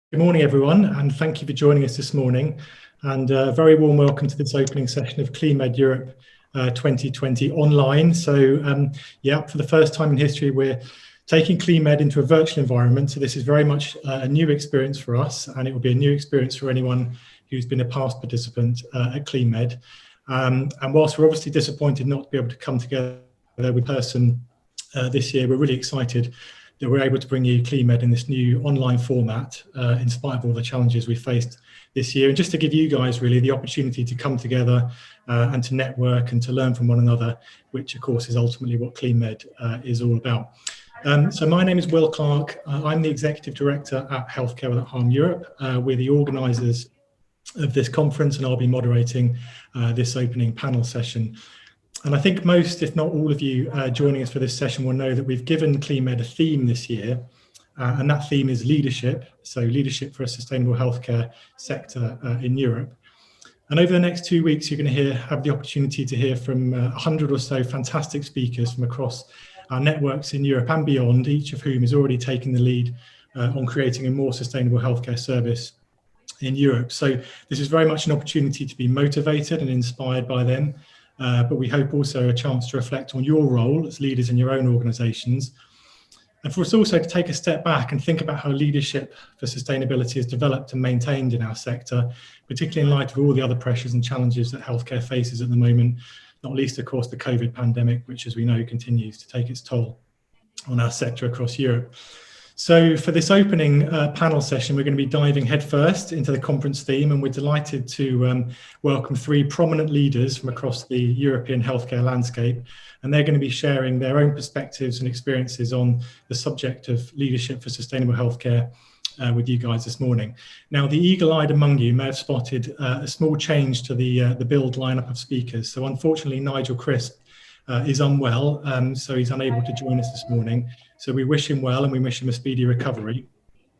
Good morning, everyone, and thank you for joining us this morning. And a very warm welcome to this opening session of CleanMed Europe 2020 online. So, for the first time in history, we're taking CleanMed into a virtual environment. So this is very much a new experience for us, and it will be a new experience for anyone who's been a past participant at CleanMed. And whilst we're obviously disappointed not to be able to come together in person this year, we're really excited that we're able to bring you CleanMed in this new online format, in spite of all the challenges we faced this year. And just to give you guys really the opportunity to come together and to network and to learn from one another, which of course is ultimately what CleanMed is all about. So my name is Will Clark. I'm the Executive Director at Healthcare Without Harm Europe. We're the organisers of this conference, and I'll be moderating this opening panel session. And I think most, if not all of you joining us for this session will know that we've given CleanMed a theme this year, and that theme is leadership. So leadership for a sustainable healthcare sector in Europe. And over the next 2 weeks, you're going to have the opportunity to hear from 100 or so fantastic speakers from across our networks in Europe and beyond, each of whom is already taking the lead on creating a more sustainable healthcare service in Europe. So this is very much an opportunity to be motivated and inspired by them. But we hope also a chance to reflect on your role as leaders in your own organisations, and for us also to take a step back and think about how leadership for sustainability is developed and maintained in our sector, particularly in light of all the other pressures and challenges that healthcare faces at the moment, not least of course the COVID pandemic, which as we know continues to take its toll on our sector across Europe. So for this opening panel session, we're going to be diving headfirst into the conference theme, and we're delighted to welcome 3 prominent leaders from across the European healthcare landscape, and they're going to be sharing their own perspectives and experiences on the subject of leadership for sustainable healthcare with you guys this morning. Now, the eagle-eyed among you may have spotted a small change to the build lineup of speakers. So unfortunately, Nigel Crisp is unwell, so he's unable to join us this morning. So we wish him well and we wish him a speedy recovery.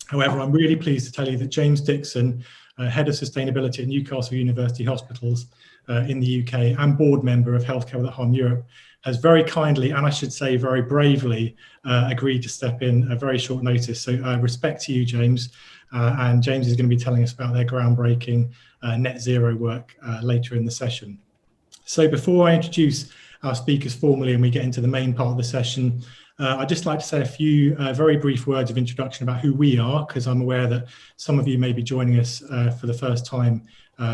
However, I'm really pleased to tell you that James Dixon, Head of Sustainability at Newcastle University Hospitals in the UK and board member of Healthcare Without Harm Europe, has very kindly, and I should say very bravely, agreed to step in at very short notice. So respect to you, James. And James is going to be telling us about their groundbreaking net zero work later in the session. So before I introduce our speakers formally and we get into the main part of the session, I'd just like to say a few very brief words of introduction about who we are, because I'm aware that some of you may be joining us for the first time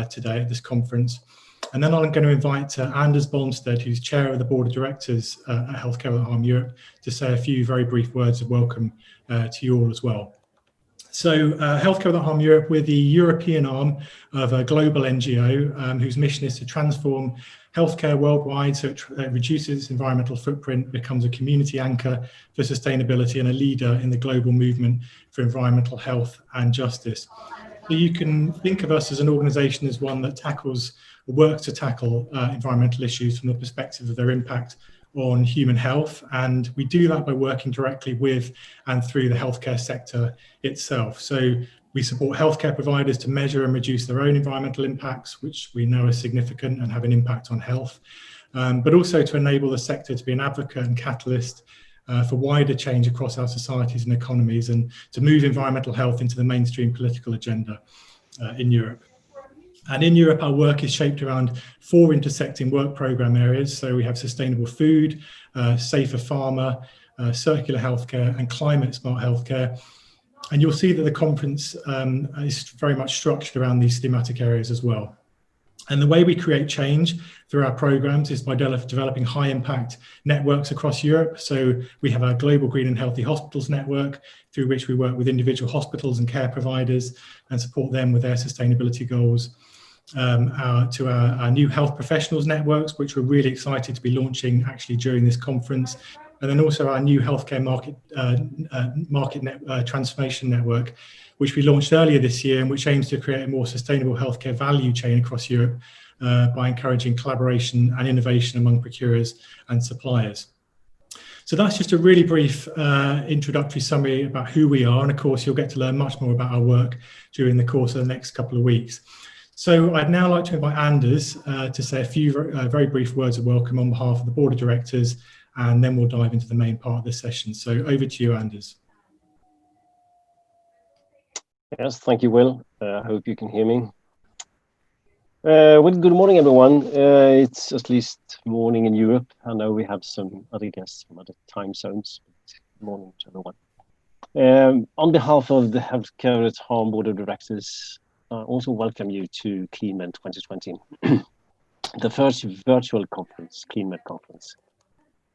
today at this conference. And then I'm going to invite Anders Bolmstedt, who's chair of the board of directors at Healthcare Without Harm Europe, to say a few very brief words of welcome to you all as well. So Healthcare Without Harm Europe, we're the European arm of a global NGO whose mission is to transform healthcare worldwide so it reduces its environmental footprint, becomes a community anchor for sustainability and a leader in the global movement for environmental health and justice. So you can think of us as an organisation as one that tackles or works to tackle environmental issues from the perspective of their impact on human health, and we do that by working directly with and through the healthcare sector itself. So we support healthcare providers to measure and reduce their own environmental impacts, which we know are significant and have an impact on health, but also to enable the sector to be an advocate and catalyst for wider change across our societies and economies, and to move environmental health into the mainstream political agenda in Europe. And in Europe, our work is shaped around 4 intersecting work programme areas. So we have sustainable food, safer pharma, circular healthcare, and climate smart healthcare. And you'll see that the conference is very much structured around these thematic areas as well. And the way we create change through our programs is by developing high impact networks across Europe. So we have our Global Green and Healthy Hospitals network, through which we work with individual hospitals and care providers and support them with their sustainability goals. To our new health professionals networks, which we're really excited to be launching actually during this conference. And then also our new healthcare market transformation network, which we launched earlier this year and which aims to create a more sustainable healthcare value chain across Europe by encouraging collaboration and innovation among procurers and suppliers. So that's just a really brief introductory summary about who we are. And of course, you'll get to learn much more about our work during the course of the next couple of weeks. So I'd now like to invite Anders to say a few very brief words of welcome on behalf of the board of directors, and then we'll dive into the main part of this session. So over to you, Anders. Yes, thank you, Will. I hope you can hear me. Well, good morning, everyone. It's at least morning in Europe. I know we have some other guests from other time zones. Good morning to everyone. On behalf of the Healthcare at Home Board of Directors, I also welcome you to CleanMed 2020, the first virtual conference, CleanMed conference.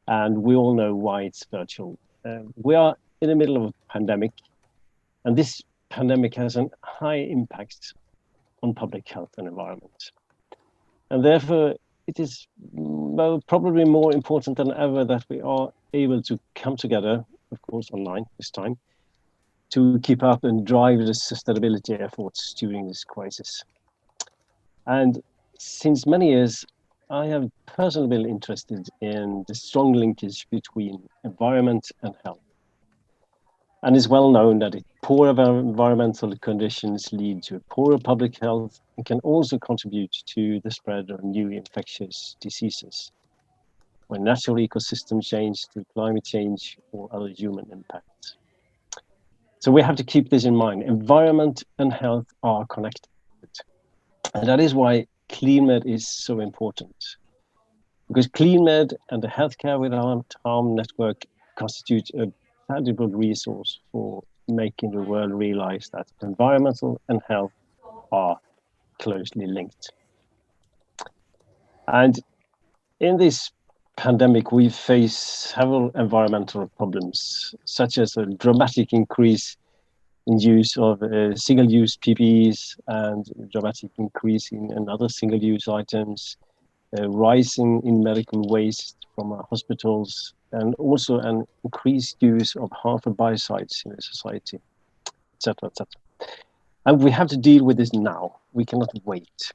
And we all know why it's virtual. We are in the middle of a pandemic, and this pandemic has a high impact on public health and environment. And therefore, it is probably more important than ever that we are able to come together, of course, online this time, to keep up and drive the sustainability efforts during this crisis. And since many years, I have personally been interested in the strong linkage between environment and health. And it's well known that poor environmental conditions lead to poorer public health and can also contribute to the spread of new infectious diseases when natural ecosystems change to climate change or other human impacts. So we have to keep this in mind. Environment and health are connected. And that is why CleanMed is so important. Because CleanMed and the Healthcare Without Harm network constitute a valuable resource for making the world realize that environmental and health are closely linked. And in this pandemic, we face several environmental problems, such as a dramatic increase in use of single-use PPEs and a dramatic increase in other single-use items, rising in medical waste from our hospitals, and also an increased use of harmful biocides in the society, etc., etc. And we have to deal with this now. We cannot wait.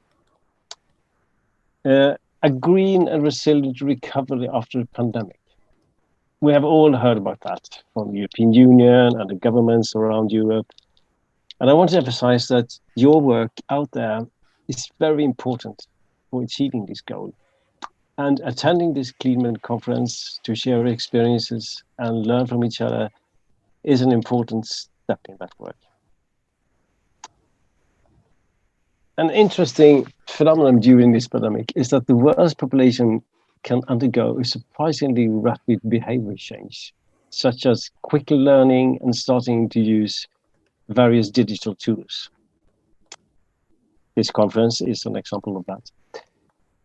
A green and resilient recovery after a pandemic. We have all heard about that from the European Union and the governments around Europe. And I want to emphasize that your work out there is very important for achieving this goal. And attending this CleanMed conference to share experiences and learn from each other is an important step in that work. An interesting phenomenon during this pandemic is that the world's population can undergo a surprisingly rapid behavior change, such as quick learning and starting to use various digital tools. This conference is an example of that.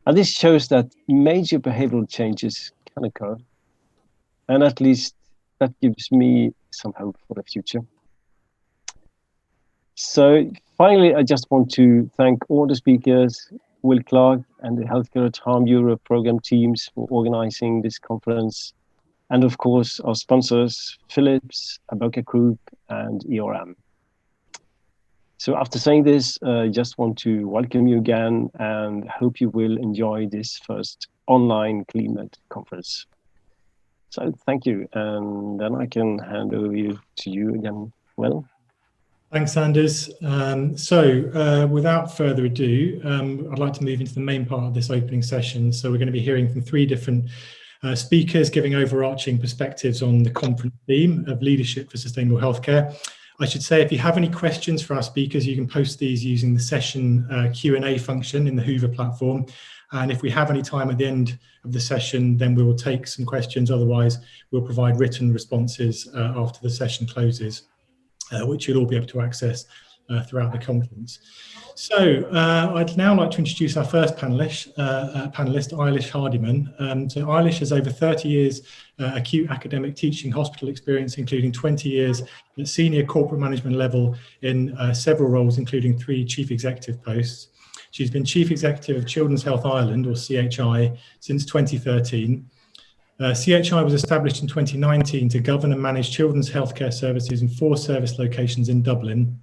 And this shows that major behavioral changes can occur. And at least that gives me some hope for the future. So finally, I just want to thank all the speakers, Will Clark and the Healthcare at Home Europe program teams for organizing this conference. And of course, our sponsors, Philips, Aboca Group, and ERM. So after saying this, I just want to welcome you again and hope you will enjoy this first online CleanMed conference. So thank you, and then I can hand over to you again, Will. Thanks, Anders. Without further ado, I'd like to move into the main part of this opening session. So we're going to be hearing from three different speakers giving overarching perspectives on the conference theme of leadership for sustainable healthcare. I should say, if you have any questions for our speakers, you can post these using the session Q&A function in the Hoover platform. And if we have any time at the end of the session, then we will take some questions. Otherwise, we'll provide written responses after the session closes, which you'll all be able to access throughout the conference. So I'd now like to introduce our first panelist, Eilish Hardiman. So Eilish has over 30 years acute academic teaching hospital experience, including 20 years at senior corporate management level in several roles, including 3 chief executive posts. She's been Chief Executive of Children's Health Ireland, or CHI, since 2013. CHI was established in 2019 to govern and manage children's healthcare services in 4 service locations in Dublin,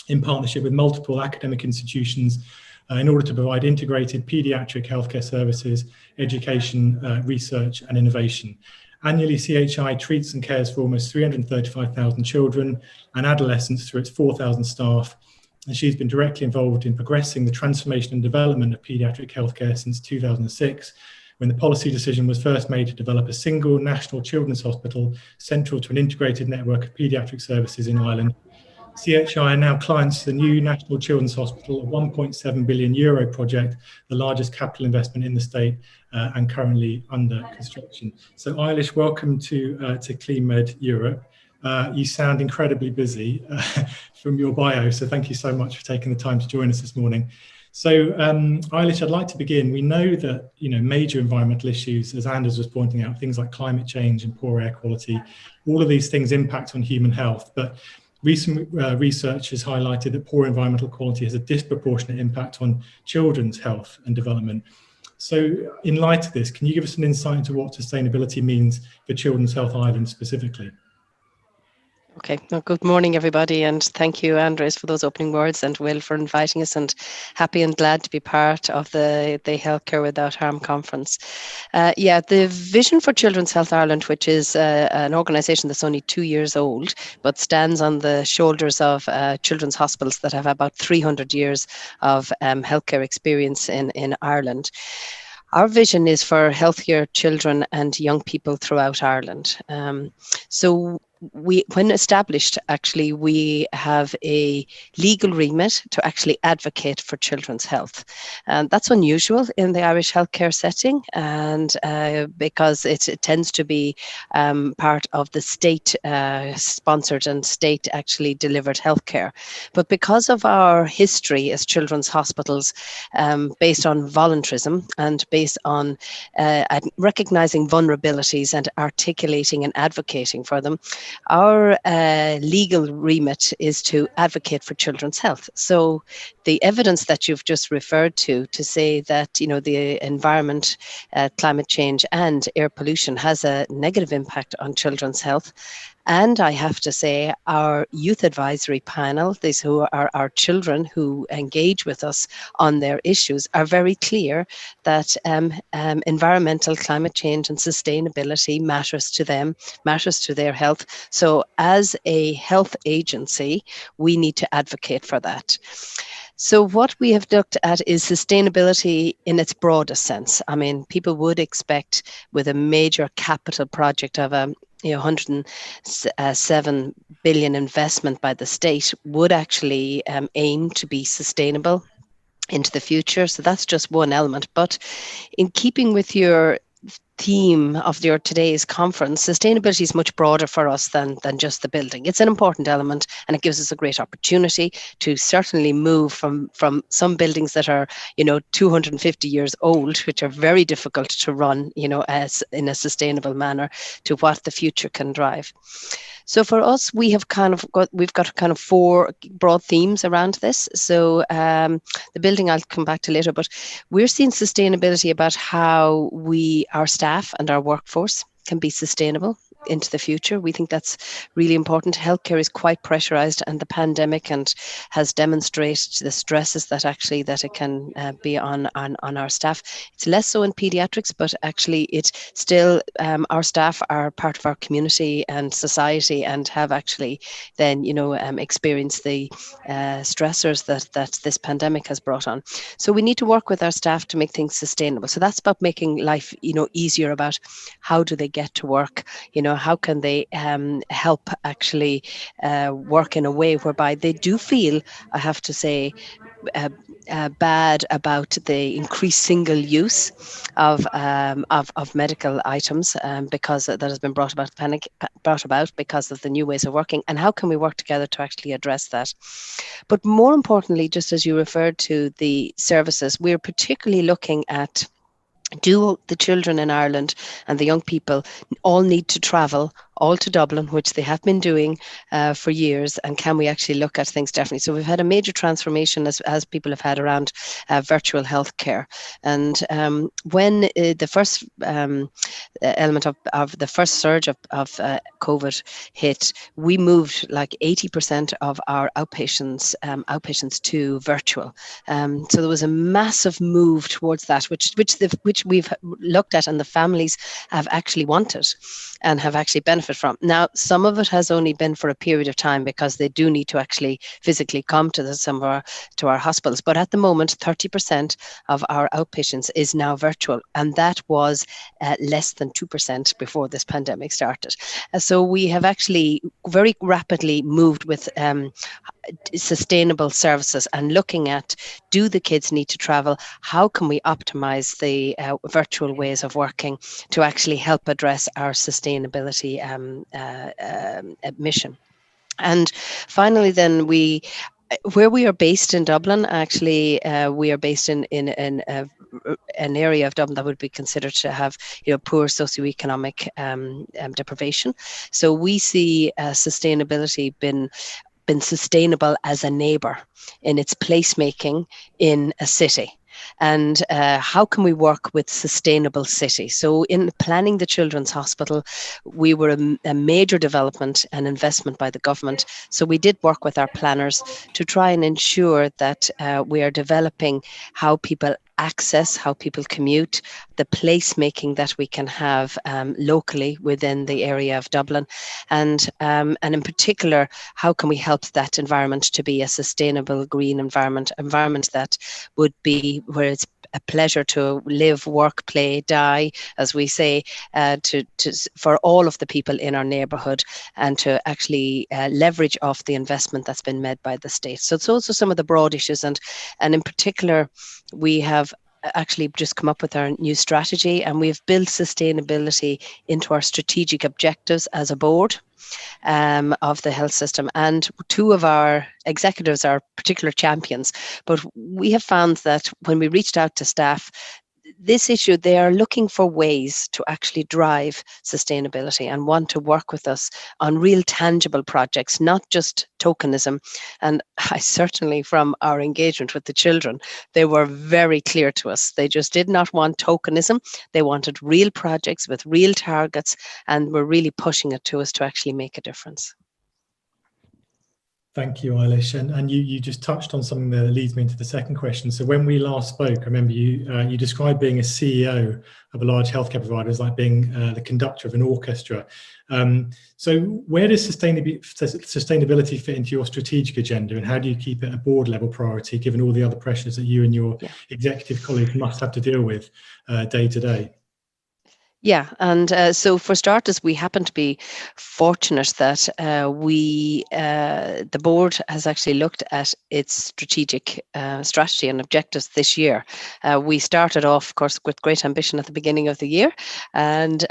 in partnership with multiple academic institutions in order to provide integrated paediatric healthcare services, education, research and innovation. Annually, CHI treats and cares for almost 335,000 children and adolescents through its 4,000 staff. And she's been directly involved in progressing the transformation and development of paediatric healthcare since 2006, when the policy decision was first made to develop a single national children's hospital central to an integrated network of paediatric services in Ireland. CHI are now clients to the new National Children's Hospital, a €1.7 billion project, the largest capital investment in the state and currently under construction. So Eilish, welcome to CleanMed Europe. You sound incredibly busy from your bio, so thank you so much for taking the time to join us this morning. So Eilish, I'd like to begin. We know that major environmental issues, as Anders was pointing out, things like climate change and poor air quality, all of these things impact on human health. But recent research has highlighted that poor environmental quality has a disproportionate impact on children's health and development. So in light of this, can you give us an insight into what sustainability means for Children's Health Ireland specifically? Okay, well, good morning, everybody, and thank you, Andres, for those opening words, and Will for inviting us, and happy and glad to be part of the Healthcare Without Harm conference. The Vision for Children's Health Ireland, which is an organisation that's only 2 years old, but stands on the shoulders of children's hospitals that have about 300 years of healthcare experience in Ireland. Our vision is for healthier children and young people throughout Ireland. When established, actually, we have a legal remit to actually advocate for children's health. And that's unusual in the Irish healthcare setting, and because it tends to be part of the state sponsored and state actually delivered healthcare. But because of our history as children's hospitals, based on voluntarism and based on recognizing vulnerabilities and articulating and advocating for them, our legal remit is to advocate for children's health. So the evidence that you've just referred to say that the environment, climate change and air pollution has a negative impact on children's health. And I have to say, our youth advisory panel, these who are our children who engage with us on their issues, are very clear that environmental, climate change and sustainability matters to them, matters to their health. So as a health agency, we need to advocate for that. So what we have looked at is sustainability in its broadest sense. I mean, people would expect with a major capital project of a 107 billion investment by the state would actually aim to be sustainable into the future. So that's just one element. But in keeping with your theme of your today's conference, sustainability is much broader for us than just the building. It's an important element, and it gives us a great opportunity to certainly move from some buildings that are 250 years old, which are very difficult to run as in a sustainable manner, to what the future can drive. So for us, we've got four broad themes around this. So the building I'll come back to later, but we're seeing sustainability about how our staff and our workforce can be sustainable into the future. We think that's really important. Healthcare is quite pressurized, and the pandemic has demonstrated the stresses that it can be on our staff. It's less so in pediatrics, but actually it still our staff are part of our community and society, and have actually then experienced the stressors that this pandemic has brought on. So we need to work with our staff to make things sustainable. So that's about making life easier, about how do they get to work, how can they help actually work in a way whereby they do feel, I have to say, bad about the increased single use of medical items, because that has been brought about because of the new ways of working, and how can we work together to actually address that. But more importantly, just as you referred to the services, we're particularly looking at, do the children in Ireland and the young people all need to travel all to Dublin, which they have been doing for years, and can we actually look at things differently? So we've had a major transformation as people have had around virtual healthcare. And when the first element of the first surge of COVID hit, we moved like 80% of our outpatients to virtual. So there was a massive move towards that, which we've looked at, and the families have actually wanted and have actually benefited benefit from. Now, some of it has only been for a period of time because they do need to actually physically come to to our hospitals. But at the moment, 30% of our outpatients is now virtual, and that was less than 2% before this pandemic started. So we have actually very rapidly moved with sustainable services and looking at, do the kids need to travel? How can we optimize the virtual ways of working to actually help address our sustainability mission? And finally, then where we are based in Dublin, actually, we are based in an area of Dublin that would be considered to have, poor socioeconomic deprivation. So we see sustainability been sustainable as a neighbour in its placemaking in a city. And how can we work with sustainable cities? So in planning the Children's Hospital, we were a major development and investment by the government. So we did work with our planners to try and ensure that we are developing how people access, how people commute, the placemaking that we can have locally within the area of Dublin, and in particular, how can we help that environment to be a sustainable green environment that would be where it's a pleasure to live, work, play, die, as we say, for all of the people in our neighbourhood, and to actually leverage off the investment that's been made by the state. So it's also some of the broad issues, and in particular, we have actually just come up with our new strategy, and we've built sustainability into our strategic objectives as a board of the health system. And two of our executives are particular champions, but we have found that when we reached out to staff, this issue, they are looking for ways to actually drive sustainability and want to work with us on real tangible projects, not just tokenism. And I certainly, from our engagement with the children, they were very clear to us. They just did not want tokenism. They wanted real projects with real targets, and were really pushing it to us to actually make a difference. Thank you, Eilish. And you just touched on something that leads me into the second question. So when we last spoke, I remember you described being a CEO of a large healthcare provider as like being the conductor of an orchestra. So where does sustainability fit into your strategic agenda, and how do you keep it a board level priority, given all the other pressures that you and your executive colleagues must have to deal with day to day? Yeah, and so for starters, we happen to be fortunate that the board has actually looked at its strategic strategy and objectives this year. We started off, of course, with great ambition at the beginning of the year, and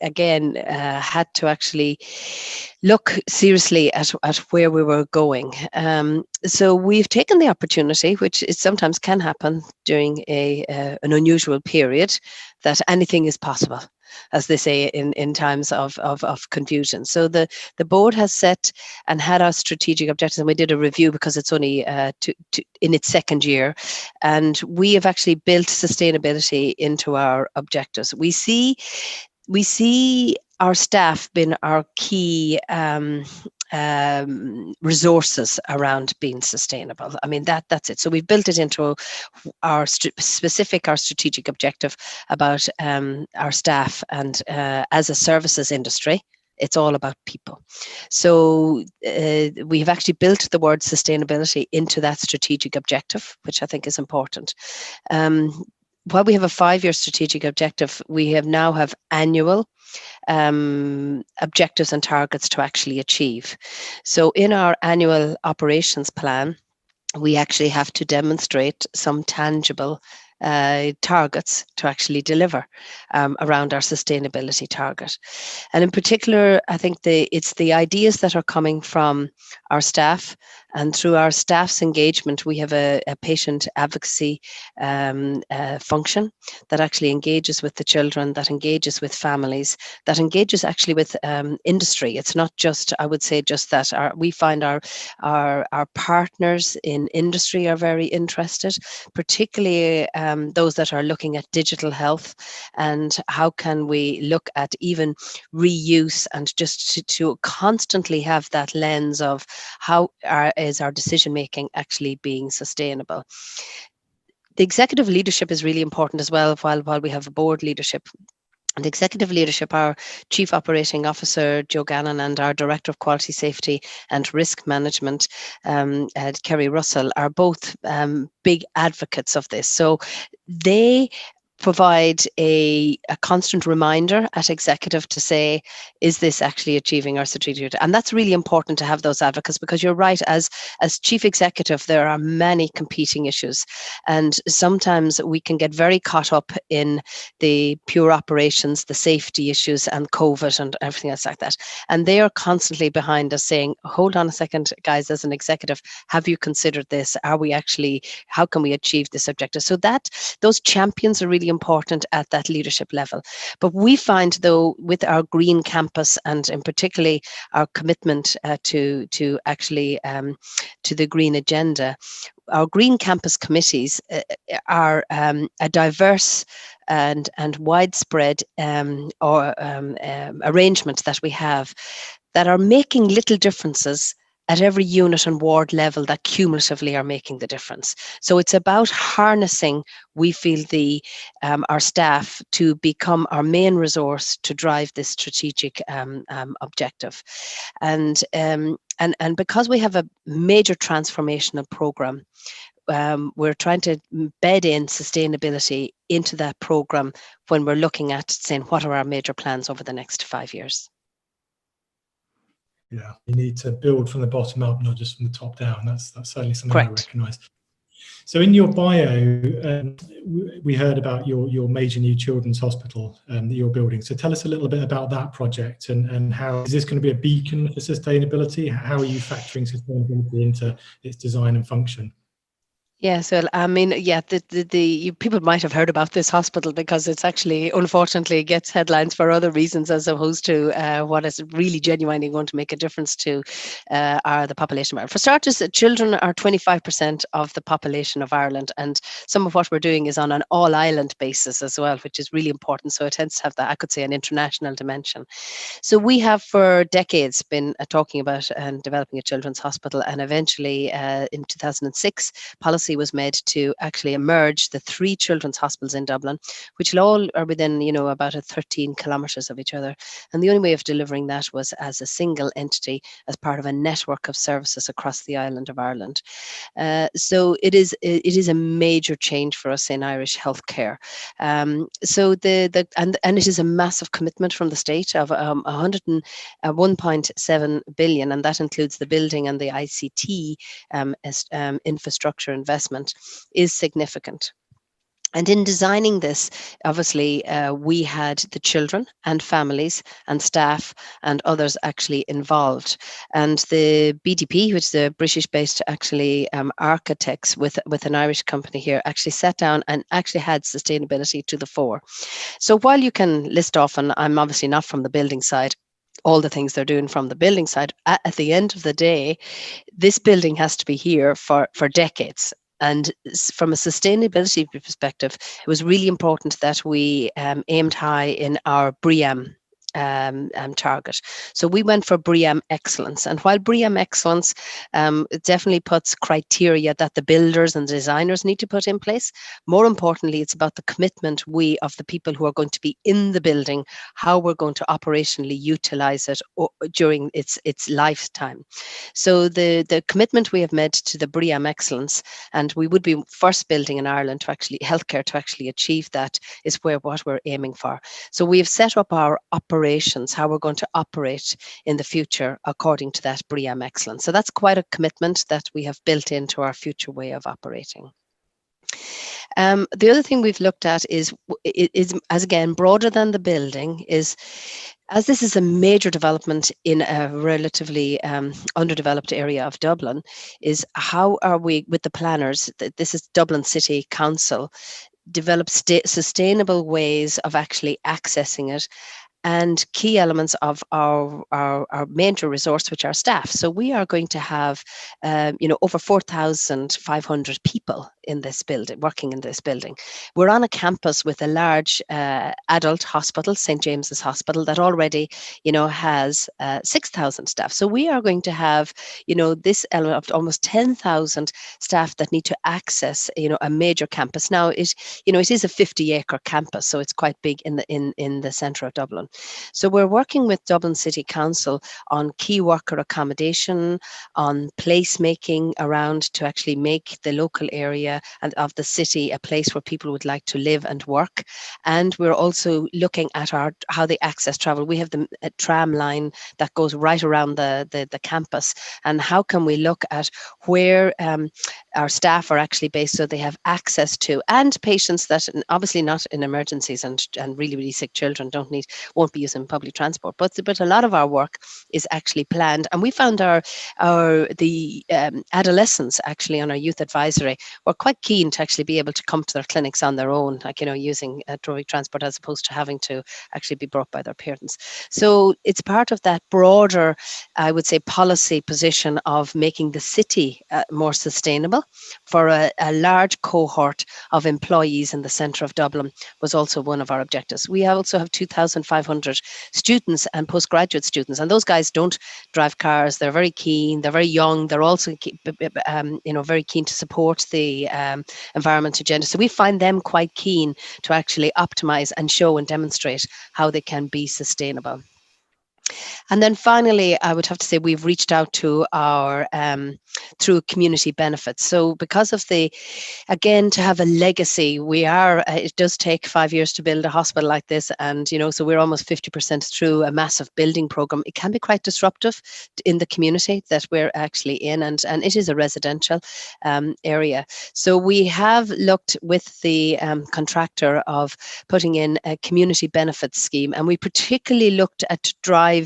again had to actually look seriously at where we were going. So we've taken the opportunity, which is sometimes can happen during an unusual period, that anything is possible, as they say in times of confusion. So the board has set and had our strategic objectives, and we did a review because it's only in its second year, and we have actually built sustainability into our objectives. We see our staff being our key resources around being sustainable. I mean, that's it. So we've built it into our strategic objective about our staff, and as a services industry, it's all about people. So we've actually built the word sustainability into that strategic objective, which I think is important. While we have a 5-year strategic objective, we now have annual objectives and targets to actually achieve. So in our annual operations plan, we actually have to demonstrate some tangible targets to actually deliver around our sustainability target. And in particular, I think it's the ideas that are coming from our staff, and through our staff's engagement, we have a patient advocacy function that actually engages with the children, that engages with families, that engages actually with industry. It's not just, I would say, just that we find our partners in industry are very interested, particularly those that are looking at digital health, and how can we look at even reuse, and just to constantly have that lens of how is our decision making actually being sustainable. The executive leadership is really important as well, while we have board leadership. And executive leadership, our Chief Operating Officer, Joe Gannon, and our Director of Quality Safety and Risk Management, Kerry Russell, are both big advocates of this. So they provide a constant reminder at executive to say, is this actually achieving our strategic? And that's really important to have those advocates, because you're right, as chief executive, there are many competing issues. And sometimes we can get very caught up in the pure operations, the safety issues and COVID and everything else like that. And they are constantly behind us saying, hold on a second, guys, as an executive, have you considered this? Are we actually, how can we achieve this objective? So that those champions are really important at that leadership level. But we find, though, with our green campus, and in particularly our commitment to actually to the green agenda, our green campus committees are a diverse and widespread arrangement that we have, that are making little differences at every unit and ward level, that cumulatively are making the difference. So it's about harnessing, we feel, our staff to become our main resource to drive this strategic objective. And because we have a major transformational program, we're trying to bed in sustainability into that program when we're looking at saying, what are our major plans over the next 5 years? Yeah, you need to build from the bottom up, not just from the top down. That's certainly something Correct. I recognise. So in your bio, we heard about your major new children's hospital that you're building. So tell us a little bit about that project, and how is this going to be a beacon for sustainability? How are you factoring sustainability into its design and function? Yes, well, I mean, yeah, people might have heard about this hospital because it's actually, unfortunately, gets headlines for other reasons as opposed to what is really genuinely going to make a difference to the population of Ireland. For starters, children are 25% of the population of Ireland, and some of what we're doing is on an all-island basis as well, which is really important. So it tends to have that, I could say, an international dimension. So we have for decades been talking about and developing a children's hospital, and eventually in 2006, policy was made to actually merge the 3 children's hospitals in Dublin, which all are within, about 13 kilometres of each other. And the only way of delivering that was as a single entity, as part of a network of services across the island of Ireland. So it is a major change for us in Irish healthcare. So and it is a massive commitment from the state of 1.7 billion, and that includes the building and the ICT infrastructure investment, is significant. And in designing this, obviously, we had the children and families and staff and others actually involved. And the BDP, which is the British-based actually architects with an Irish company here, actually sat down and actually had sustainability to the fore. So while you can list off, and I'm obviously not from the building side, all the things they're doing from the building side, at the end of the day, this building has to be here for decades. And from a sustainability perspective, it was really important that we aimed high in our BREEAM target. So we went for BREEAM excellence. And while BREEAM excellence it definitely puts criteria that the builders and designers need to put in place, more importantly, it's about the commitment of the people who are going to be in the building, how we're going to operationally utilize it during its lifetime. So the commitment we have made to the BREEAM excellence, and we would be first building in Ireland to actually healthcare to actually achieve that, is what we're aiming for. So we have set up our operations, how we're going to operate in the future according to that BREEAM excellence. So that's quite a commitment that we have built into our future way of operating. The other thing we've looked at is as again, broader than the building, is as this is a major development in a relatively underdeveloped area of Dublin, is how are we with the planners, this is Dublin City Council, develop sustainable ways of actually accessing it, and key elements of our major resource, which are staff. So we are going to have, over 4,500 people this building, working in this building. We're on a campus with a large adult hospital, St. James's Hospital, that already, has 6,000 staff. So we are going to have, this element of almost 10,000 staff that need to access, a major campus. Now, it is a 50-acre campus, so it's quite big in the centre of Dublin. So we're working with Dublin City Council on key worker accommodation, on placemaking around to actually make the local area and of the city a place where people would like to live and work. And we're also looking at how they access travel. We have a tram line that goes right around the campus, and how can we look at where our staff are actually based, so they have access to, and patients that obviously not in emergencies and really, really sick children won't be using public transport. But a lot of our work is actually planned, and we found the adolescents actually on our youth advisory were quite keen to actually be able to come to their clinics on their own, like, using public transport as opposed to having to actually be brought by their parents. So it's part of that broader, I would say, policy position of making the city more sustainable for a large cohort of employees in the centre of Dublin was also one of our objectives. We also have 2,500 students and postgraduate students, and those guys don't drive cars. They're very keen. They're very young. They're also, very keen to support the environment agenda. So we find them quite keen to actually optimise and show and demonstrate how they can be sustainable. And then finally, I would have to say we've reached out to our through community benefits. So because of to have a legacy, it does take 5 years to build a hospital like this. And, so we're almost 50% through a massive building program. It can be quite disruptive in the community that we're actually in. And it is a residential area. So we have looked with the contractor of putting in a community benefits scheme. And we particularly looked at driving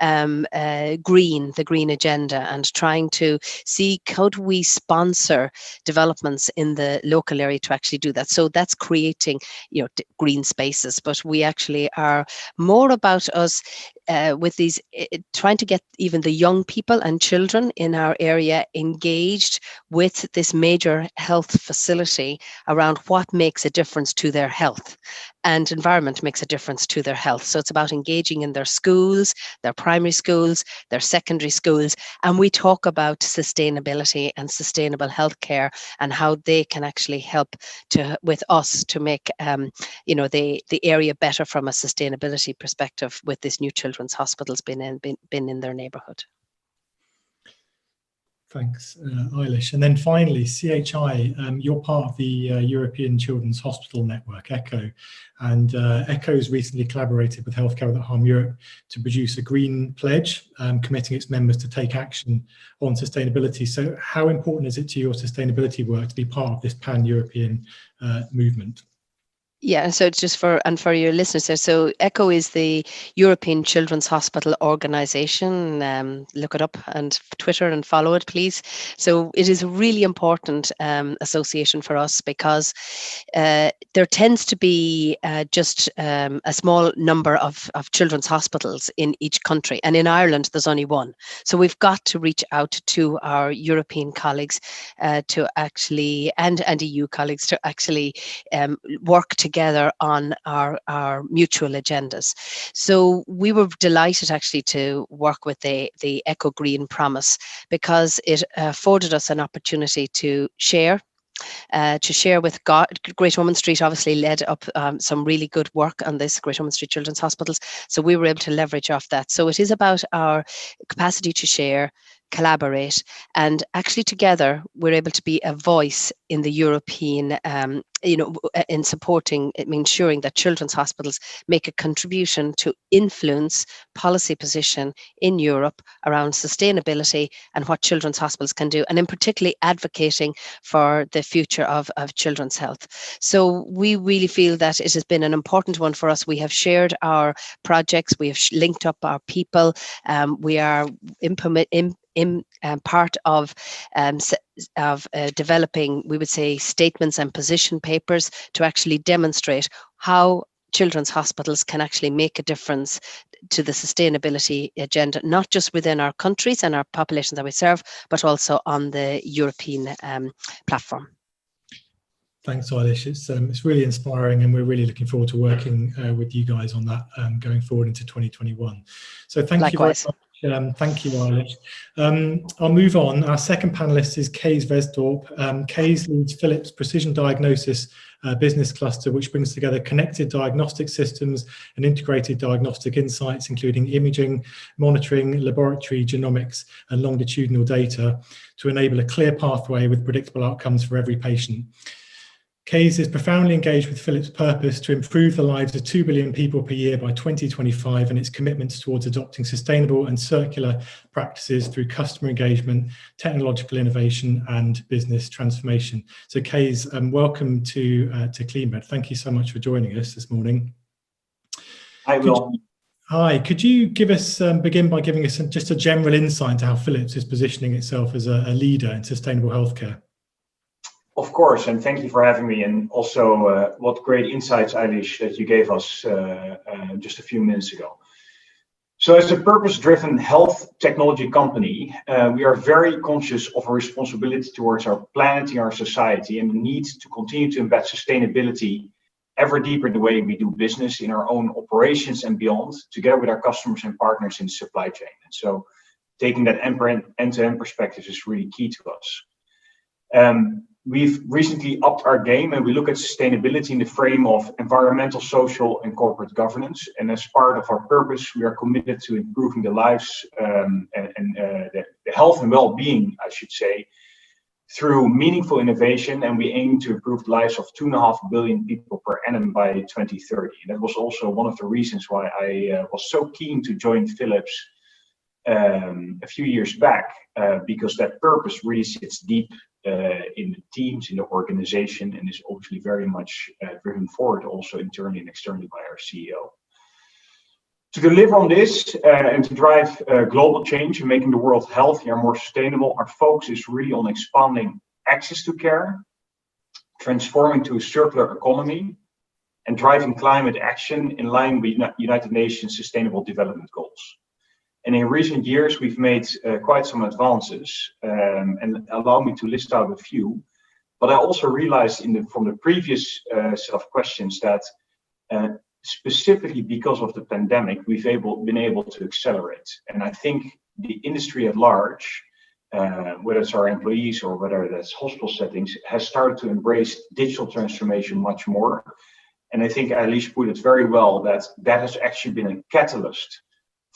the green agenda and trying to see how do we sponsor developments in the local area to actually do that. So that's creating, green spaces, but we actually are more about us with these, trying to get even the young people and children in our area engaged with this major health facility around what makes a difference to their health, and environment makes a difference to their health. So it's about engaging in their schools, their primary schools, their secondary schools, and we talk about sustainability and sustainable healthcare and how they can actually help with us to make the area better from a sustainability perspective with this new children's hospitals been in their neighbourhood. Thanks, Eilish. And then finally, CHI, you're part of the European Children's Hospital Network, ECHO, and ECHO has recently collaborated with Healthcare Without Harm Europe to produce a green pledge, committing its members to take action on sustainability. So how important is it to your sustainability work to be part of this pan-European movement? Yeah, so it's just for your listeners there. So ECHO is the European Children's Hospital Organisation. Look it up and Twitter and follow it, please. So it is a really important association for us because there tends to be just a small number of children's hospitals in each country. And in Ireland, there's only one. So we've got to reach out to our European colleagues to actually, and EU colleagues to actually work together on our mutual agendas. So we were delighted actually to work with the Eco Green Promise because it afforded us an opportunity to share with Great Ormond Street. Obviously led up some really good work on this, Great Ormond Street Children's Hospitals. So we were able to leverage off that. So it is about our capacity to share, collaborate, and actually together we're able to be a voice in the European in supporting, ensuring that children's hospitals make a contribution to influence policy position in Europe around sustainability and what children's hospitals can do, and in particularly advocating for the future of children's health. So we really feel that it has been an important one for us. We have shared our projects, we have linked up our people, we are part of developing, we would say, statements and position papers to actually demonstrate how children's hospitals can actually make a difference to the sustainability agenda, not just within our countries and our populations that we serve, but also on the European platform. Thanks, Eilish. It's really inspiring, and we're really looking forward to working with you guys on that going forward into 2021. So thank Likewise. you very much. Thank you, Eilish. I'll move on. Our second panelist is Kees Wesdorp. Kees leads Philips Precision Diagnosis business cluster, which brings together connected diagnostic systems and integrated diagnostic insights, including imaging, monitoring, laboratory genomics, and longitudinal data to enable a clear pathway with predictable outcomes for every patient. Kees is profoundly engaged with Philips' purpose to improve the lives of 2 billion people per year by 2025 and its commitments towards adopting sustainable and circular practices through customer engagement, technological innovation, and business transformation. So Kees, welcome to CleanMed. Thank you so much for joining us this morning. Hi, Will. Hi, could you give us begin by giving us just a general insight into how Philips is positioning itself as a leader in sustainable healthcare? Of course, and thank you for having me. And also, what great insights, Eilish, that you gave us just a few minutes ago. So as a purpose-driven health technology company, we are very conscious of our responsibility towards our planet and our society, and the need to continue to embed sustainability ever deeper in the way we do business in our own operations and beyond, together with our customers and partners in the supply chain. And so taking that end-to-end perspective is really key to us. We've recently upped our game, and we look at sustainability in the frame of environmental, social, and corporate governance. And as part of our purpose, we are committed to improving the lives and the health and well-being, I should say, through meaningful innovation. And we aim to improve the lives of 2.5 billion people per annum by 2030. And that was also one of the reasons why I was so keen to join Philips a few years back, because that purpose really sits deep in the teams, in the organization, and is obviously very much driven forward also internally and externally by our CEO. To deliver on this and to drive global change and making the world healthier and more sustainable, our focus is really on expanding access to care, transforming to a circular economy, and driving climate action in line with United Nations Sustainable Development Goals. And in recent years, we've made quite some advances, and allow me to list out a few. But I also realized from the previous set of questions that specifically because of the pandemic, we've been able to accelerate. And I think the industry at large, whether it's our employees or whether that's hospital settings, has started to embrace digital transformation much more. And I think Eilish put it very well that has actually been a catalyst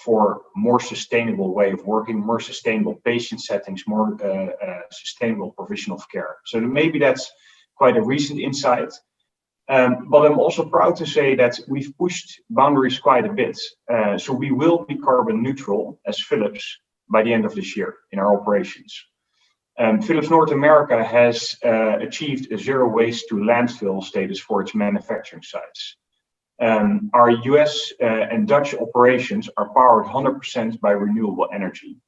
for more sustainable way of working, more sustainable patient settings, more sustainable provision of care. So maybe that's quite a recent insight. But I'm also proud to say that we've pushed boundaries quite a bit. So we will be carbon neutral as Philips by the end of this year in our operations. Philips North America has achieved a zero waste to landfill status for its manufacturing sites. Our US and Dutch operations are powered 100% by renewable energy.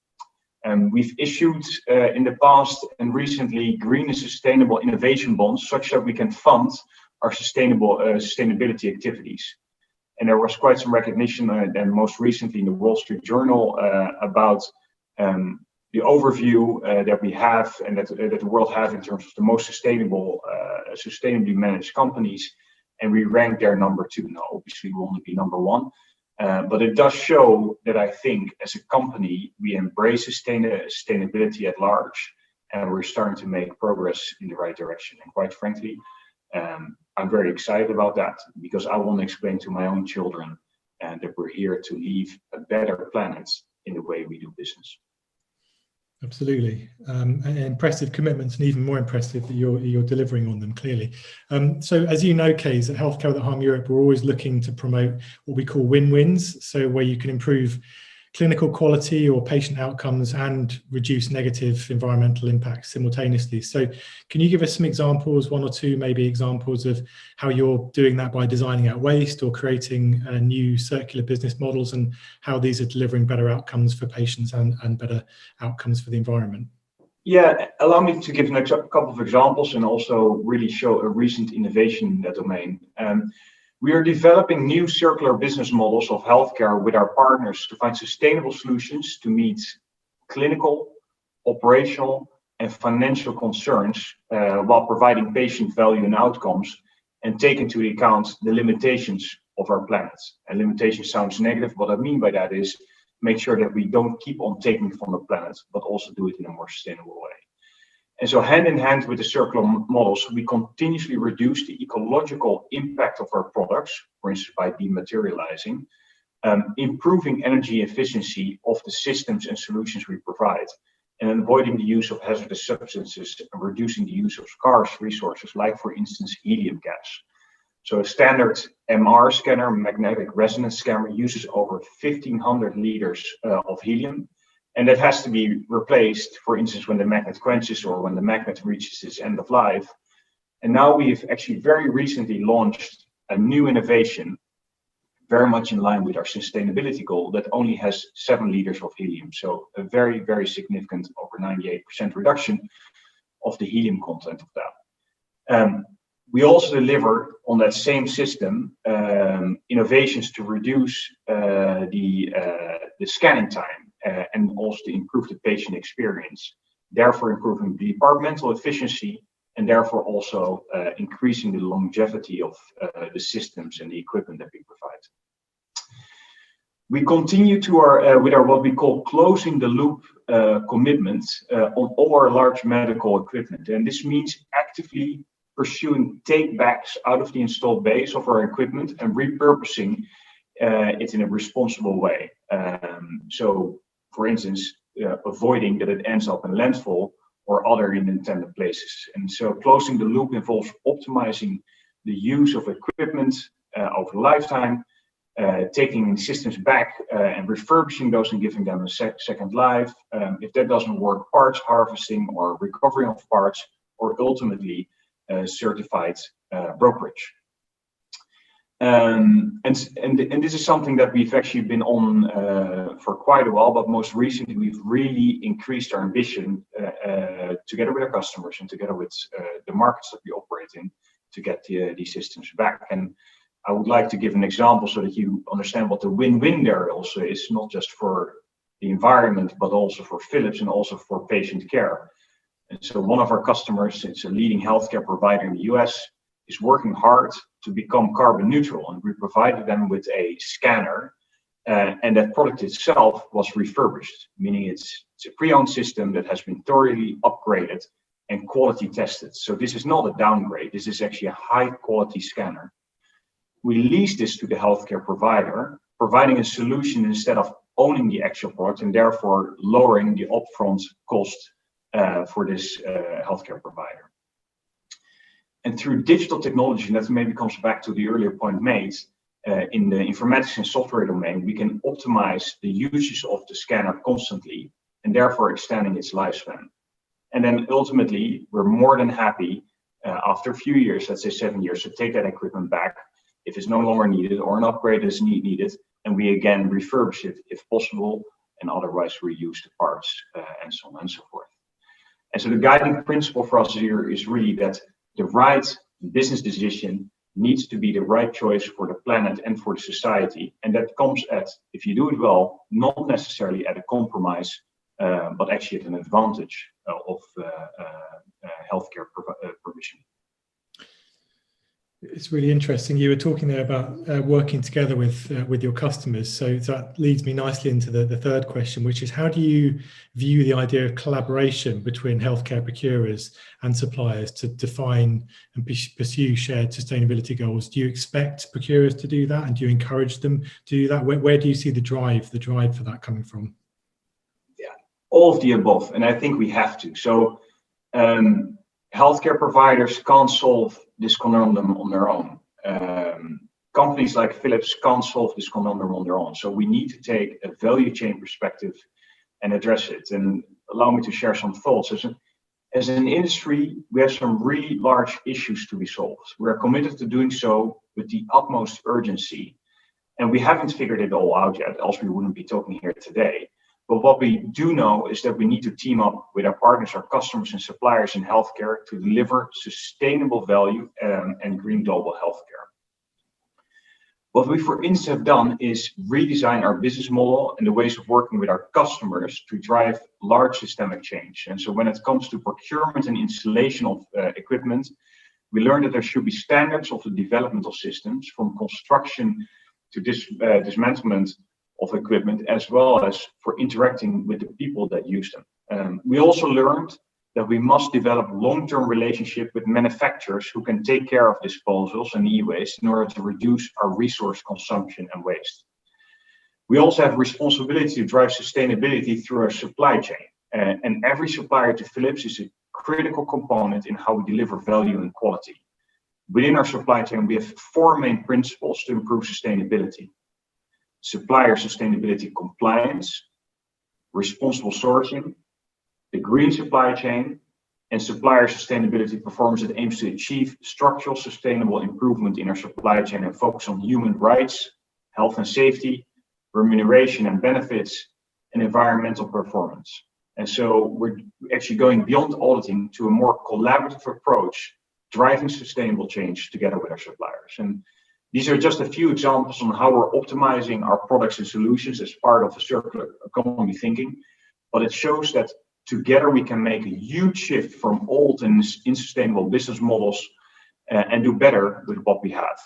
We've issued in the past and recently green and sustainable innovation bonds such that we can fund our sustainability activities. And there was quite some recognition, and most recently in the Wall Street Journal, about the overview that we have and that the world has in terms of the most sustainably managed companies. And we rank there number 2. Now, obviously, we want to be number 1. But it does show that I think as a company, we embrace sustainability at large, and we're starting to make progress in the right direction. And quite frankly, I'm very excited about that because I want to explain to my own children that we're here to leave a better planet in the way we do business. Absolutely. Impressive commitments, and even more impressive that you're delivering on them clearly. So as you know, Kees, at Healthcare Without Harm Europe, we're always looking to promote what we call win-wins. So where you can improve clinical quality or patient outcomes and reduce negative environmental impacts simultaneously. So can you give us some examples, 1 or 2 maybe examples of how you're doing that by designing out waste or creating new circular business models, and how these are delivering better outcomes for patients and better outcomes for the environment? Yeah, allow me to give a couple of examples and also really show a recent innovation in that domain. We are developing new circular business models of healthcare with our partners to find sustainable solutions to meet clinical, operational, and financial concerns while providing patient value and outcomes, and take into account the limitations of our planet. And limitation sounds negative. What I mean by that is make sure that we don't keep on taking from the planet, but also do it in a more sustainable way. And so hand in hand with the circular models, we continuously reduce the ecological impact of our products, for instance, by dematerializing, improving energy efficiency of the systems and solutions we provide, and avoiding the use of hazardous substances and reducing the use of scarce resources, like, for instance, helium gas. So a standard MR scanner, magnetic resonance scanner, uses over 1,500 liters of helium. And that has to be replaced, for instance, when the magnet quenches or when the magnet reaches its end of life. And now we've actually very recently launched a new innovation, very much in line with our sustainability goal, that only has 7 liters of helium. So a very, very significant, over 98% reduction of the helium content of that. We also deliver on that same system innovations to reduce the scanning time and also to improve the patient experience, therefore improving the departmental efficiency and therefore also increasing the longevity of the systems and the equipment that we provide. We continue to with our what we call closing the loop commitment on all our large medical equipment, and this means actively pursuing take-backs out of the installed base of our equipment and repurposing it in a responsible way. So, for instance, avoiding that it ends up in landfill or other unintended places. And so closing the loop involves optimizing the use of equipment over lifetime, taking systems back and refurbishing those and giving them a second life. If that doesn't work, parts harvesting or recovery of parts, or ultimately certified brokerage. And this is something that we've actually been on for quite a while, but most recently we've really increased our ambition together with our customers and together with the markets that we operate in to get these systems back. And I would like to give an example so that you understand what the win-win there also is, not just for the environment, but also for Philips and also for patient care. And so one of our customers, it's a leading healthcare provider in the US, is working hard to become carbon neutral, and we provided them with a scanner, and that product itself was refurbished, meaning it's a pre-owned system that has been thoroughly upgraded and quality tested. So this is not a downgrade, this is actually a high quality scanner. We lease this to the healthcare provider, providing a solution instead of owning the actual product and therefore lowering the upfront cost for this healthcare provider. And through digital technology, and that maybe comes back to the earlier point made, in the informatics and software domain, we can optimize the usage of the scanner constantly and therefore extending its lifespan. And then ultimately, we're more than happy after a few years, let's say 7 years, to take that equipment back if it's no longer needed or an upgrade is needed, and we again refurbish it if possible, and otherwise reuse the parts and so on and so forth. And so the guiding principle for us here is really that the right business decision needs to be the right choice for the planet and for the society. And that comes at, if you do it well, not necessarily at a compromise, but actually at an advantage of healthcare provision. It's really interesting. You were talking there about working together with your customers. So that leads me nicely into the third question, which is how do you view the idea of collaboration between healthcare procurers and suppliers to define and pursue shared sustainability goals? Do you expect procurers to do that, and do you encourage them to do that? Where do you see the drive for that coming from? Yeah, all of the above, and I think we have to. So healthcare providers can't solve this conundrum on their own. Companies like Philips can't solve this conundrum on their own. So we need to take a value chain perspective and address it. And allow me to share some thoughts. As an industry, we have some really large issues to be solved. We are committed to doing so with the utmost urgency. And we haven't figured it all out yet, else we wouldn't be talking here today. But what we do know is that we need to team up with our partners, our customers and suppliers in healthcare to deliver sustainable value and green global healthcare. What we, for instance, have done is redesign our business model and the ways of working with our customers to drive large systemic change. And so when it comes to procurement and installation of equipment, we learned that there should be standards of the development of systems, from construction to dismantlement of equipment, as well as for interacting with the people that use them. We also learned that we must develop long-term relationship with manufacturers who can take care of disposals and e-waste in order to reduce our resource consumption and waste. We also have responsibility to drive sustainability through our supply chain. And every supplier to Philips is a critical component in how we deliver value and quality. Within our supply chain, we have 4 main principles to improve sustainability: supplier sustainability compliance, responsible sourcing, the green supply chain, and supplier sustainability performance that aims to achieve structural sustainable improvement in our supply chain and focus on human rights, health and safety, remuneration and benefits, and environmental performance. And so we're actually going beyond auditing to a more collaborative approach, driving sustainable change together with our suppliers. And these are just a few examples on how we're optimizing our products and solutions as part of the circular economy thinking, but it shows that together we can make a huge shift from old and unsustainable business models and do better with what we have.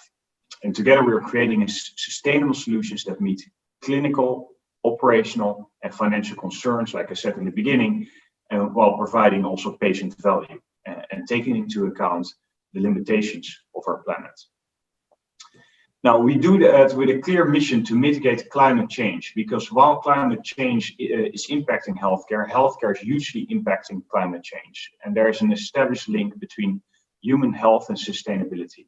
And together we are creating sustainable solutions that meet clinical, operational, and financial concerns, like I said in the beginning, while providing also patient value and taking into account the limitations of our planet. Now, we do that with a clear mission to mitigate climate change, because while climate change is impacting healthcare, healthcare is hugely impacting climate change. And there is an established link between human health and sustainability.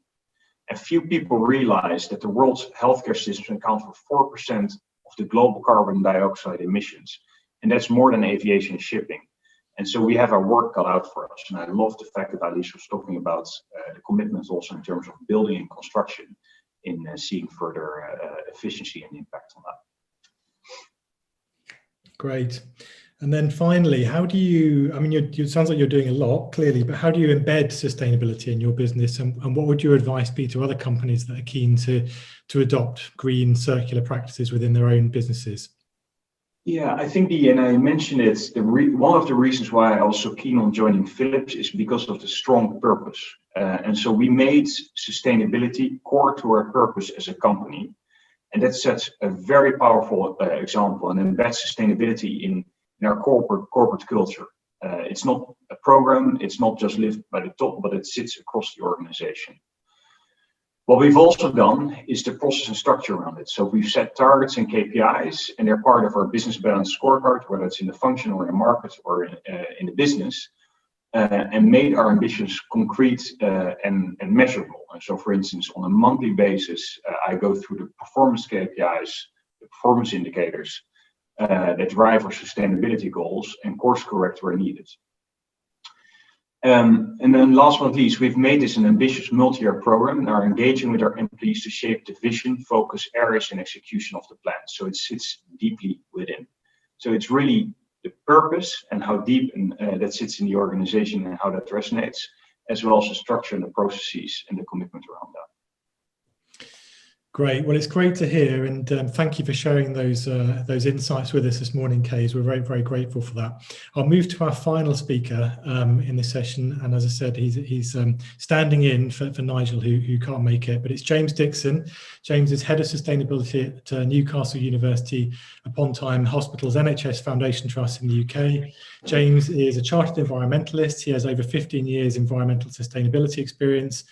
And few people realize that the world's healthcare system accounts for 4% of the global carbon dioxide emissions. And that's more than aviation and shipping. And so we have our work cut out for us. And I love the fact that Eilish was talking about the commitments also in terms of building and construction, in seeing further efficiency and impact on that. Great. And then finally, how do you, I mean, it sounds like you're doing a lot, clearly, but how do you embed sustainability in your business? And what would your advice be to other companies that are keen to adopt green circular practices within their own businesses? Yeah, I think and I mentioned it, one of the reasons why I was so keen on joining Philips is because of the strong purpose. And so we made sustainability core to our purpose as a company. And that sets a very powerful example and embeds sustainability in our corporate culture. It's not a program, it's not just lived by the top, but it sits across the organization. What we've also done is the process and structure around it. So we've set targets and KPIs, and they're part of our business balance scorecard, whether it's in the function or in the market or in the business, and made our ambitions concrete and measurable. And so, for instance, on a monthly basis, I go through the performance KPIs, the performance indicators that drive our sustainability goals and course correct where needed. And then last but not least, we've made this an ambitious multi-year program and are engaging with our employees to shape the vision, focus areas, and execution of the plan. So it sits deeply within. So it's really the purpose and how deep that sits in the organization and how that resonates, as well as the structure and the processes and the commitment around that. Great. Well, it's great to hear, and thank you for sharing those insights with us this morning, Kees. We're very, very grateful for that. I'll move to our final speaker in this session, and as I said, he's standing in for Nigel, who can't make it. But it's James Dixon. James is Head of Sustainability at Newcastle University upon Time Hospital's NHS Foundation Trust in the UK. James is a chartered environmentalist. He has over 15 years environmental sustainability experience.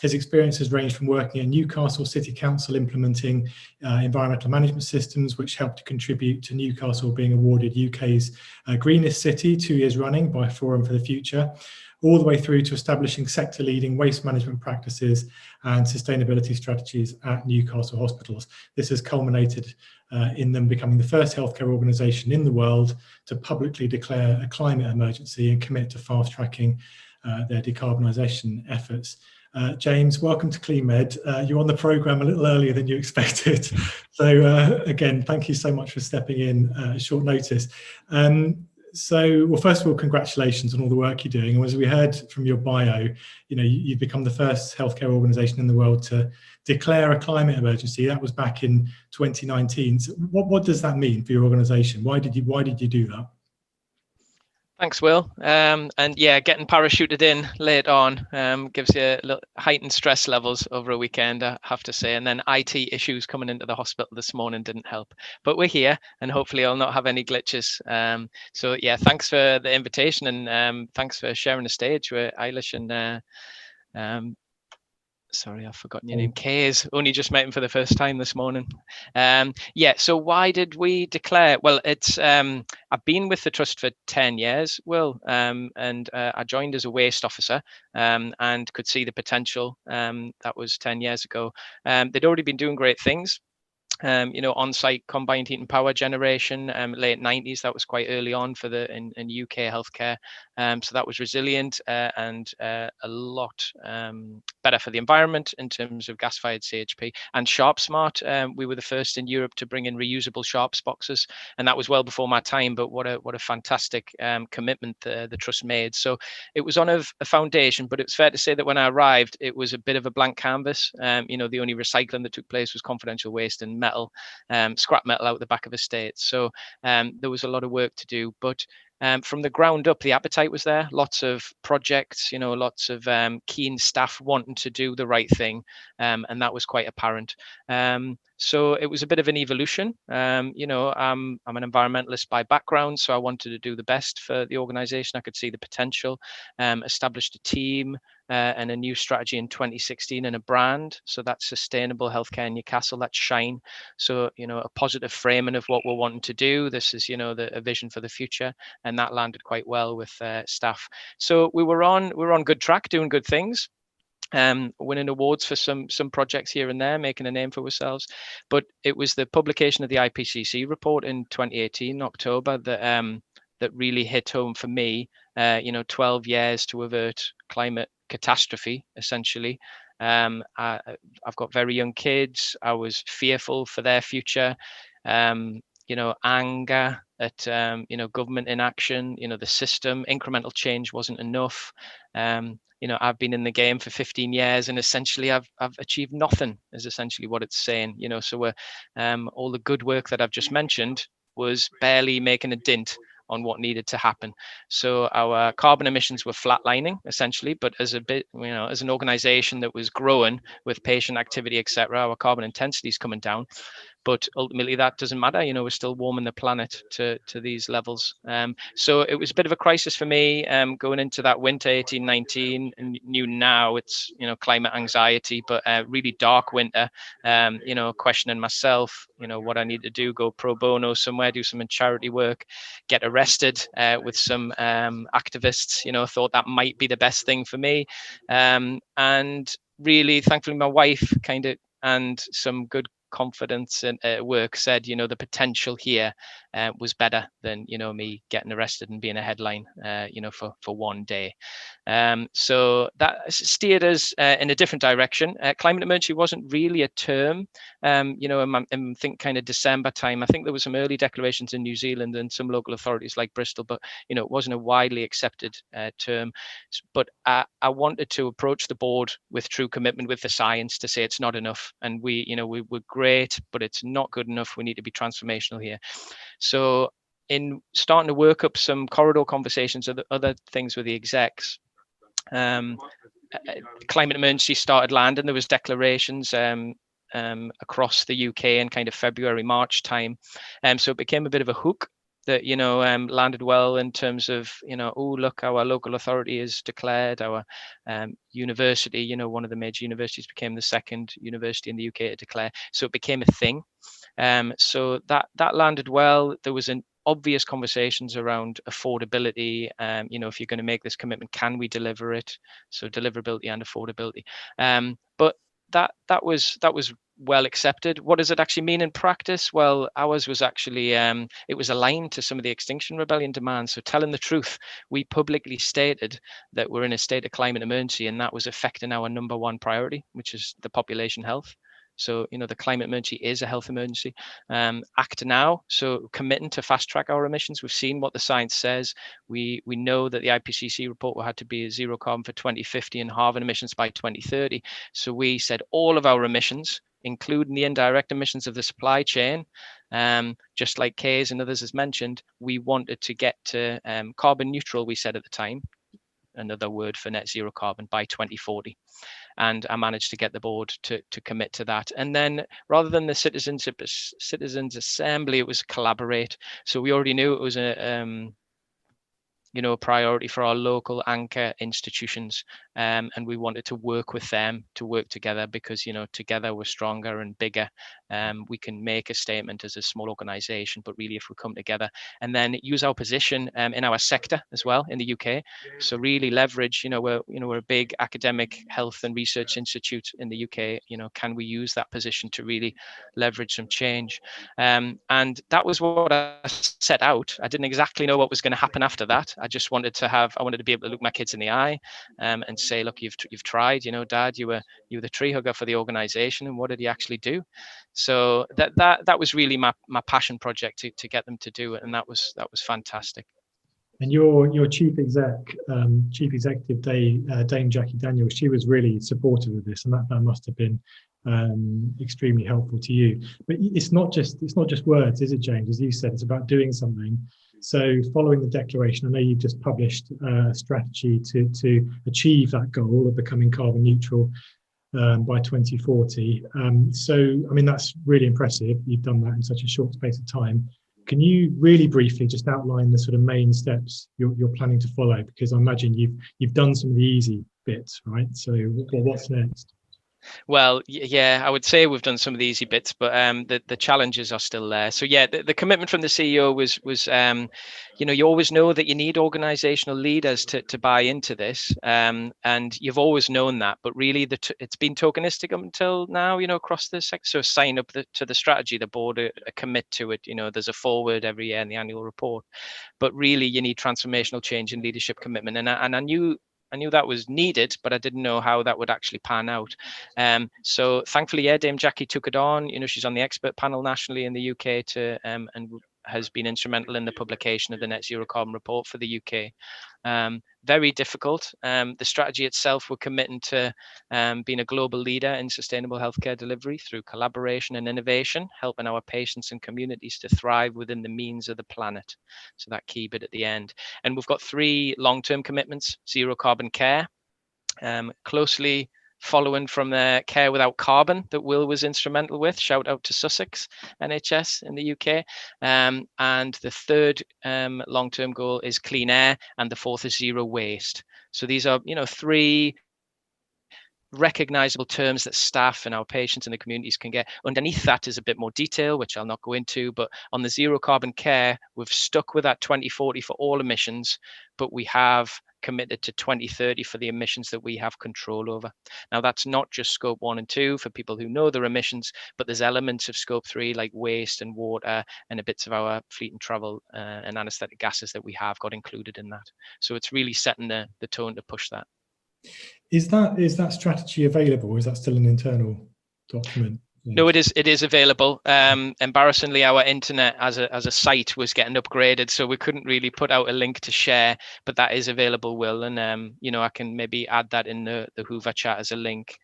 His experience has ranged from working at Newcastle City Council implementing environmental management systems, which helped to contribute to Newcastle being awarded UK's greenest city 2 years running by Forum for the Future, all the way through to establishing sector-leading waste management practices and sustainability strategies at Newcastle hospitals. This has culminated in them becoming the first healthcare organisation in the world to publicly declare a climate emergency and commit to fast-tracking their decarbonisation efforts. James, welcome to CleanMed. You're on the programme a little earlier than you expected. So again, thank you so much for stepping in at short notice. So, well, first of all, congratulations on all the work you're doing. And as we heard from your bio, you've become the first healthcare organisation in the world to declare a climate emergency. That was back in 2019. So what does that mean for your organisation? Why did you do that? Thanks, Will. And yeah, getting parachuted in late on gives you a little heightened stress levels over a weekend, I have to say. And then IT issues coming into the hospital this morning didn't help. But we're here, and hopefully I'll not have any glitches. So yeah, thanks for the invitation, and thanks for sharing the stage with Eilish and sorry, I've forgotten your name. Kays. Only just met him for the first time this morning. Yeah, so why did we declare? Well, it's I've been with the trust for 10 years, Will, and I joined as a waste officer and could see the potential. That was 10 years ago. They'd already been doing great things. On-site combined heat and power generation, late 90s. That was quite early on for in UK healthcare. So that was resilient and a lot better for the environment in terms of gas-fired CHP. And SharpSmart, we were the first in Europe to bring in reusable Sharps boxes, and that was well before my time. But what a fantastic commitment the trust made. So it was on a foundation, but it's fair to say that when I arrived, it was a bit of a blank canvas. The only recycling that took place was confidential waste and metal, scrap metal out the back of estates. So there was a lot of work to do, but from the ground up, the appetite was there. Lots of projects, lots of keen staff wanting to do the right thing, and that was quite apparent. So it was a bit of an evolution. I'm an environmentalist by background, so I wanted to do the best for the organization. I could see the potential, established a team and a new strategy in 2016 and a brand. So that's sustainable healthcare in Newcastle, that's SHINE. So, a positive framing of what we're wanting to do. This is, a vision for the future, and that landed quite well with staff. So we were on good track, doing good things. Winning awards for some projects here and there, making a name for ourselves. But it was the publication of the IPCC report in 2018, October, that really hit home for me. 12 years to avert climate catastrophe, essentially. I've got very young kids. I was fearful for their future. Anger at government inaction, the system, incremental change wasn't enough. I've been in the game for 15 years, and essentially I've achieved nothing, is essentially what it's saying. So we're all the good work that I've just mentioned was barely making a dent on what needed to happen. So our carbon emissions were flatlining essentially, but as an organization that was growing with patient activity, etc., our carbon intensity is coming down. But ultimately that doesn't matter. We're still warming the planet to these levels. So it was a bit of a crisis for me going into that winter 18-19, and knew now it's, climate anxiety, but a really dark winter, questioning myself, what I need to do, go pro bono somewhere, do some charity work, get arrested with some activists, thought that might be the best thing for me. And really, thankfully, my wife and some good confidence and work said, the potential here was better than, me getting arrested and being a headline, for one day. So that steered us in a different direction. Climate emergency wasn't really a term, I think kind of December time. I think there was some early declarations in New Zealand and some local authorities like Bristol, but, it wasn't a widely accepted term. But I wanted to approach the board with true commitment with the science to say it's not enough. And we're great, but it's not good enough. We need to be transformational here. So in starting to work up some corridor conversations or other things with the execs, climate emergency started landing. There was declarations across the UK in kind of February, March time. So it became a bit of a hook that, landed well in terms of, oh, look, our local authority is declared, our university, one of the major universities became the second university in the UK to declare. So it became a thing. So that landed well. There was an obvious conversations around affordability. If you're going to make this commitment, can we deliver it? So deliverability and affordability. But that was well accepted. What does it actually mean in practice? Well, ours was actually it was aligned to some of the Extinction Rebellion demands. So telling the truth, we publicly stated that we're in a state of climate emergency, and that was affecting our number one priority, which is the population health. So, the climate emergency is a health emergency. Act now. So committing to fast track our emissions. We've seen what the science says. We know that the IPCC report had to be zero carbon for 2050 and halving emissions by 2030. So we said all of our emissions, including the indirect emissions of the supply chain, just like Kay's and others has mentioned, we wanted to get to carbon neutral, we said at the time, another word for net zero carbon, by 2040. And I managed to get the board to commit to that. And then rather than the citizens assembly, it was collaborate. So we already knew it was a priority for our local anchor institutions, and we wanted to work with them, to work together, because together we're stronger and bigger. We can make a statement as a small organization, but really if we come together and then use our position in our sector as well in the UK, so really leverage, we're a big academic health and research institute in the UK, can we use that position to really leverage some change? And that was what I set out. I didn't exactly know what was going to happen after that. I just wanted to be able to look my kids in the eye and say, look, you've tried, Dad, you were the tree hugger for the organization, and what did you actually do? So that was really my passion project to get them to do it, and that was fantastic. And your chief executive, Dame Jackie Daniels, she was really supportive of this, and that must have been extremely helpful to you. But it's not just words, is it, James? As you said, it's about doing something. So following the declaration, I know you've just published a strategy to achieve that goal of becoming carbon neutral by 2040. So, I mean, that's really impressive. You've done that in such a short space of time. Can you really briefly just outline the sort of main steps you're planning to follow? Because I imagine you've done some of the easy bits, right? So what's next? Well, yeah, I would say we've done some of the easy bits, but the challenges are still there. So yeah, the commitment from the CEO was you always know that you need organizational leaders to buy into this, and you've always known that, but really it's been tokenistic up until now, across the sector. So sign up to the strategy, the board commit to it. There's a forward every year in the annual report, but really you need transformational change and leadership commitment, and I knew that was needed, but I didn't know how that would actually pan out. So thankfully, yeah, Dame Jackie took it on. She's on the expert panel nationally in the UK and has been instrumental in the publication of the Net Zero Carbon Report for the UK. Very difficult. The strategy itself, we're committing to being a global leader in sustainable healthcare delivery through collaboration and innovation, helping our patients and communities to thrive within the means of the planet. So that key bit at the end. And we've got 3 long-term commitments: zero carbon care, closely following from the Care Without Carbon that Will was instrumental with. Shout out to Sussex NHS in the UK. And the 3rd long-term goal is clean air, and the 4th is zero waste. So these are 3 recognizable terms that staff and our patients and the communities can get. Underneath that is a bit more detail, which I'll not go into, but on the zero carbon care, we've stuck with that 2040 for all emissions, but we have committed to 2030 for the emissions that we have control over. Now, that's not just scope 1 and 2 for people who know their emissions, but there's elements of scope 3 like waste and water and a bits of our fleet and travel and anesthetic gases that we have got included in that. So it's really setting the tone to push that. Is that strategy available? Is that still an internal document? No, it is available. Embarrassingly, our internet as a site was getting upgraded, so we couldn't really put out a link to share, but that is available, Will, and I can maybe add that in the Hoover chat as a link.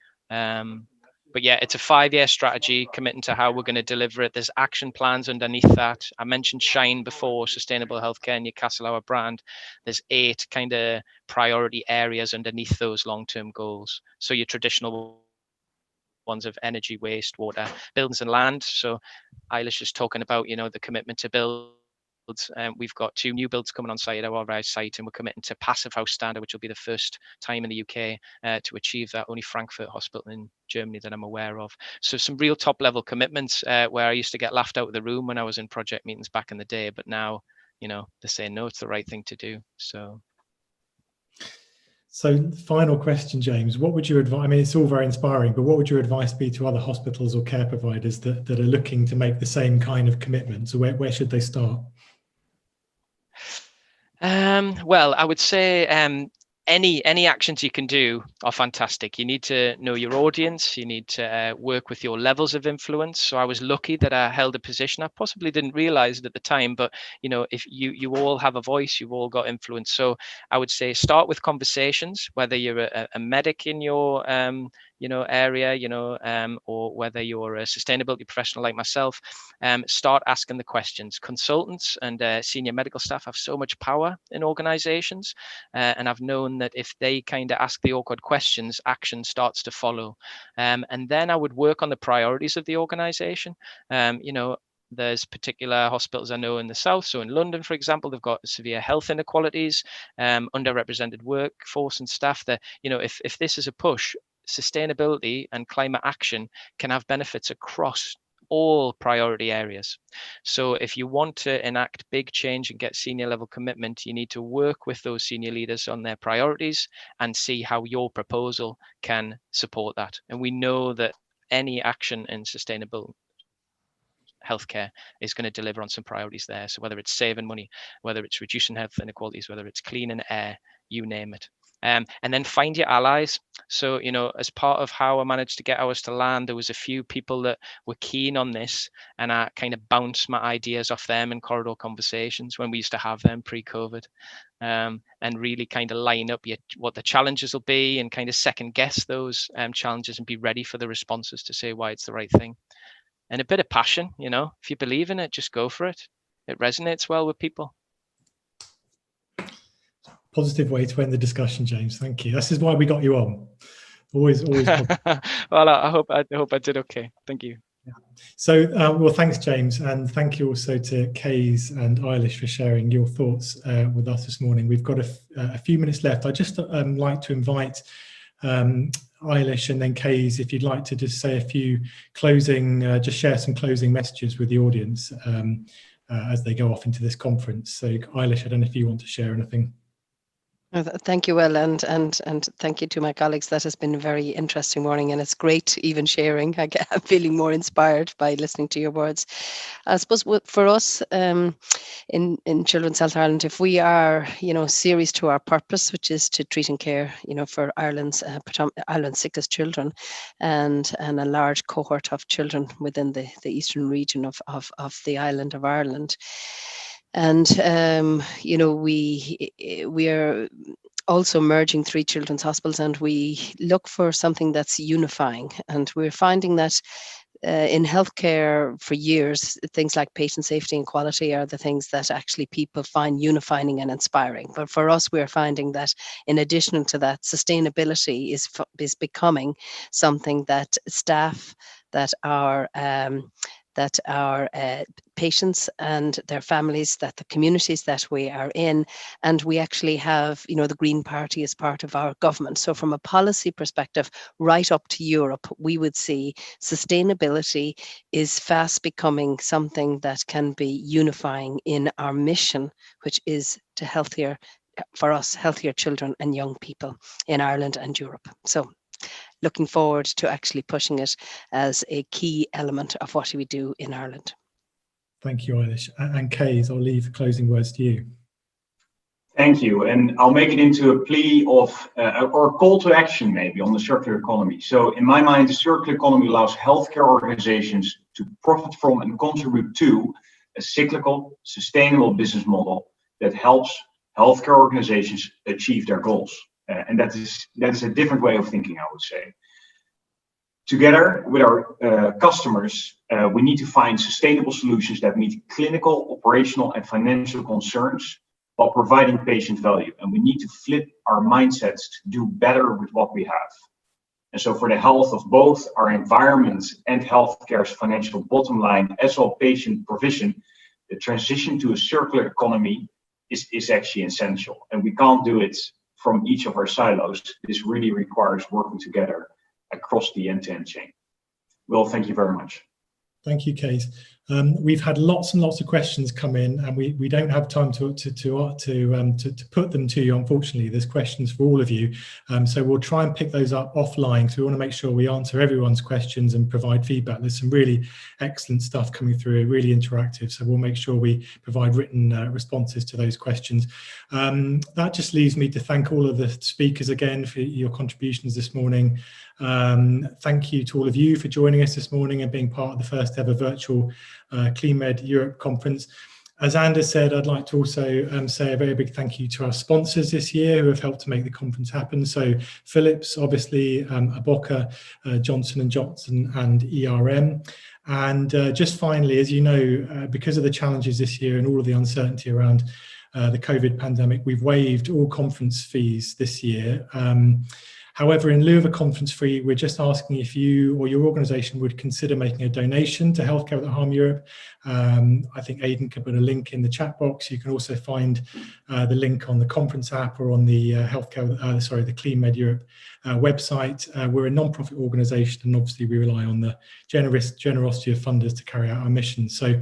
But yeah, it's a 5-year strategy committing to how we're going to deliver it. There's action plans underneath that. I mentioned Shine before, Sustainable Healthcare, Newcastle, our brand. There's 8 kind of priority areas underneath those long-term goals. So your traditional ones of energy, waste, water, buildings and land. So Eilish is talking about, the commitment to builds. We've got 2 new builds coming on site at our site, and we're committing to Passive House standard, which will be the first time in the UK to achieve that. Only Frankfurt Hospital in Germany that I'm aware of. So some real top level commitments where I used to get laughed out of the room when I was in project meetings back in the day, but now, they're saying, no, it's the right thing to do. So final question, James, what would your advice, I mean, it's all very inspiring, but what would your advice be to other hospitals or care providers that are looking to make the same kind of commitment? So where should they start? Well, I would say any actions you can do are fantastic. You need to know your audience. You need to work with your levels of influence. So I was lucky that I held a position. I possibly didn't realize it at the time, but if you all have a voice, you've all got influence. So I would say start with conversations, whether you're a medic in your area, or whether you're a sustainability professional like myself. Start asking the questions. Consultants and senior medical staff have so much power in organizations, and I've known that if they kind of ask the awkward questions, action starts to follow. And then I would work on the priorities of the organization. There's particular hospitals I know in the south. So in London, for example, they've got severe health inequalities, underrepresented workforce and staff. That if this is a push, sustainability and climate action can have benefits across all priority areas. So if you want to enact big change and get senior level commitment, you need to work with those senior leaders on their priorities and see how your proposal can support that. And we know that any action in sustainable healthcare is going to deliver on some priorities there. So whether it's saving money, whether it's reducing health inequalities, whether it's cleaning air, you name it. And then find your allies. So, as part of how I managed to get ours to land, there was a few people that were keen on this, and I kind of bounced my ideas off them in corridor conversations when we used to have them pre-COVID, and really kind of line up what the challenges will be and kind of second guess those challenges and be ready for the responses to say why it's the right thing. And a bit of passion, if you believe in it, just go for it. It resonates well with people. Positive way to end the discussion, James. Thank you. This is why we got you on. Always. Well, I hope I did okay. Thank you. Yeah. So, well, thanks, James, and thank you also to Kays and Eilish for sharing your thoughts with us this morning. We've got a few minutes left. I'd just like to invite Eilish and then Kays, if you'd like to just say a few just share some closing messages with the audience as they go off into this conference. So, Eilish, I don't know if you want to share anything. Thank you, Will, and thank you to my colleagues. That has been a very interesting morning, and it's great even sharing. I'm feeling more inspired by listening to your words. I suppose for us in Children's Health Ireland, if we are serious to our purpose, which is to treat and care for Ireland's sickest children, and a large cohort of children within the eastern region of the island of Ireland. And we are also merging 3 children's hospitals, and we look for something that's unifying. And we're finding that in healthcare for years, things like patient safety and quality are the things that actually people find unifying and inspiring. But for us, we're finding that in addition to that, sustainability is becoming something that staff, that our patients and their families, that the communities that we are in, and we actually have, the Green Party as part of our government. So from a policy perspective, right up to Europe, we would see sustainability is fast becoming something that can be unifying in our mission, which is to healthier children and young people in Ireland and Europe. So looking forward to actually pushing it as a key element of what we do in Ireland. Thank you, Eilish. And Kays, I'll leave the closing words to you. Thank you. And I'll make it into a plea of, or a call to action maybe on the circular economy. So in my mind, the circular economy allows healthcare organizations to profit from and contribute to a cyclical, sustainable business model that helps healthcare organizations achieve their goals. And that is a different way of thinking, I would say. Together with our customers, we need to find sustainable solutions that meet clinical, operational, and financial concerns while providing patient value. And we need to flip our mindsets to do better with what we have. And so for the health of both our environment and healthcare's financial bottom line, as well patient provision, the transition to a circular economy is actually essential. And we can't do it from each of our silos. This really requires working together across the end-to-end chain. Will, thank you very much. Thank you, Kays. We've had lots and lots of questions come in, and we don't have time to put them to you. Unfortunately, there's questions for all of you, so we'll try and pick those up offline. So we want to make sure we answer everyone's questions and provide feedback. There's some really excellent stuff coming through, really interactive. So we'll make sure we provide written responses to those questions. That just leaves me to thank all of the speakers again for your contributions this morning. Thank you to all of you for joining us this morning and being part of the first ever virtual CleanMed Europe conference. As Anders said, I'd like to also say a very big thank you to our sponsors this year who have helped to make the conference happen. So Philips, obviously, Aboca, Johnson & Johnson and ERM. And just finally, as you know, because of the challenges this year and all of the uncertainty around the COVID pandemic, we've waived all conference fees this year. However, in lieu of a conference fee, we're just asking if you or your organisation would consider making a donation to Healthcare Without Harm Europe. I think Aidan can put a link in the chat box. You can also find the link on the conference app or on the the CleanMed Europe website. We're a non-profit organisation, and obviously we rely on the generosity of funders to carry out our mission. So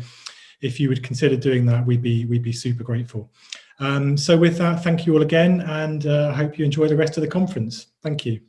if you would consider doing that, we'd be super grateful. So with that, thank you all again, and I hope you enjoy the rest of the conference. Thank you.